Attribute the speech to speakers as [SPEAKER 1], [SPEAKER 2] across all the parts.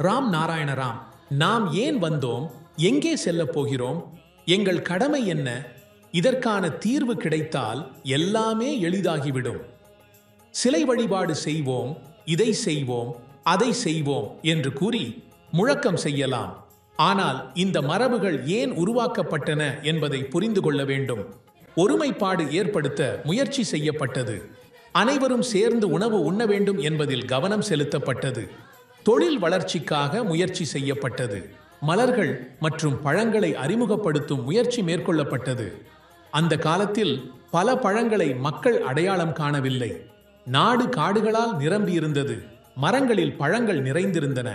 [SPEAKER 1] ராம் நாராயண ராம். நாம் ஏன் வந்தோம்? எங்கே செல்லப் போகிறோம்? எங்கள் கடமை என்ன? இதற்கான தீர்வு கிடைத்தால் எல்லாமே எளிதாகிவிடும். சிலை வழிபாடு செய்வோம், இதை செய்வோம், அதை செய்வோம் என்று கூறி முழக்கம் செய்யலாம். ஆனால் இந்த மரபுகள் ஏன் உருவாக்கப்பட்டன என்பதை புரிந்து கொள்ள வேண்டும். ஒருமைப்பாடு ஏற்படுத்த முயற்சி செய்யப்பட்டது. அனைவரும் சேர்ந்து உணவு உண்ண வேண்டும் என்பதில் கவனம் செலுத்தப்பட்டது. தொழில் வளர்ச்சிக்காக முயற்சி செய்யப்பட்டது. மலர்கள் மற்றும் பழங்களை அறிமுகப்படுத்தும் முயற்சி மேற்கொள்ளப்பட்டது. அந்த காலத்தில் பல பழங்களை மக்கள் அடையாளம் காணவில்லை. நாடு காடுகளால் நிரம்பியிருந்தது. மரங்களில் பழங்கள் நிறைந்திருந்தன.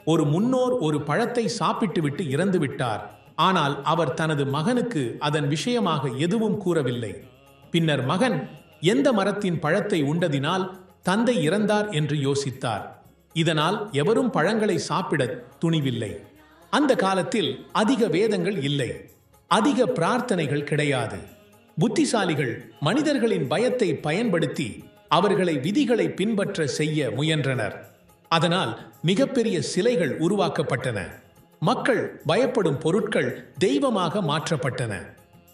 [SPEAKER 1] ஒரு முன்னோர் ஒரு பழத்தை சாப்பிட்டுவிட்டு இறந்து விட்டார். ஆனால் அவர் தனது மகனுக்கு அதன் விஷயமாக எதுவும் கூறவில்லை. பின்னர் மகன் எந்த மரத்தின் பழத்தை உண்டதினால் தந்தை இறந்தார் என்று யோசித்தார். இதனால் எவரும் பழங்களை சாப்பிட துணிவில்லை. அந்த காலத்தில் அதிக வேதங்கள் இல்லை, அதிக பிரார்த்தனைகள் கிடையாது. புத்திசாலிகள் மனிதர்களின் பயத்தை பயன்படுத்தி அவர்களை விதிகளை பின்பற்ற செய்ய முயன்றனர். அதனால் மிகப்பெரிய சிலைகள் உருவாக்கப்பட்டன. மக்கள் பயப்படும் பொருட்கள் தெய்வமாக மாற்றப்பட்டன.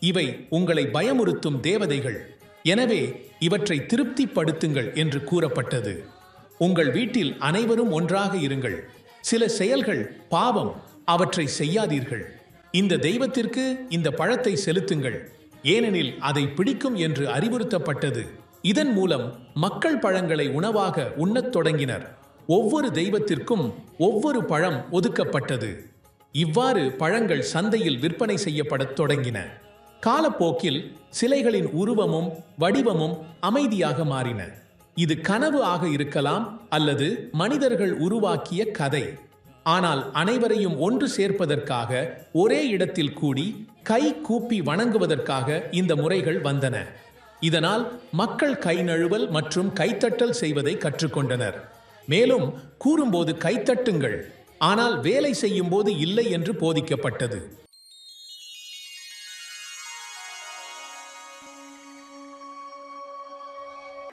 [SPEAKER 1] இவை உங்களை பயமுறுத்தும் தேவதைகள், எனவே இவற்றை திருப்திப்படுத்துங்கள் என்று கூறப்பட்டது. உங்கள் வீட்டில் அனைவரும் ஒன்றாக இருங்கள். சில செயல்கள் பாவம், அவற்றை செய்யாதீர்கள். இந்த தெய்வத்திற்கு இந்த பழத்தை செலுத்துங்கள், ஏனெனில் அதை பிடிக்கும் என்று அறிவுறுத்தப்பட்டது. இதன் மூலம் மக்கள் பழங்களை உணவாக உண்ணத் தொடங்கினர். ஒவ்வொரு தெய்வத்திற்கும் ஒவ்வொரு பழம் ஒதுக்கப்பட்டது. இவ்வாறு பழங்கள் சந்தையில் விற்பனை செய்யப்படத் தொடங்கின. காலப்போக்கில் சிலைகளின் உருவமும் வடிவமும் அமைதியாக மாறின. இது கனவு ஆக இருக்கலாம் அல்லது மனிதர்கள் உருவாக்கிய கதை. ஆனால் அனைவரையும் ஒன்று சேர்ப்பதற்காக, ஒரே இடத்தில் கூடி கை கூப்பி வணங்குவதற்காக இந்த முறைகள் வந்தன. இதனால் மக்கள் கை நழுவல் மற்றும் கைத்தட்டல் செய்வதை கற்றுக்கொண்டனர். மேலும் கூறும்போது கைத்தட்டுங்கள், ஆனால் வேலை செய்யும் போது இல்லை என்று போதிக்கப்பட்டது.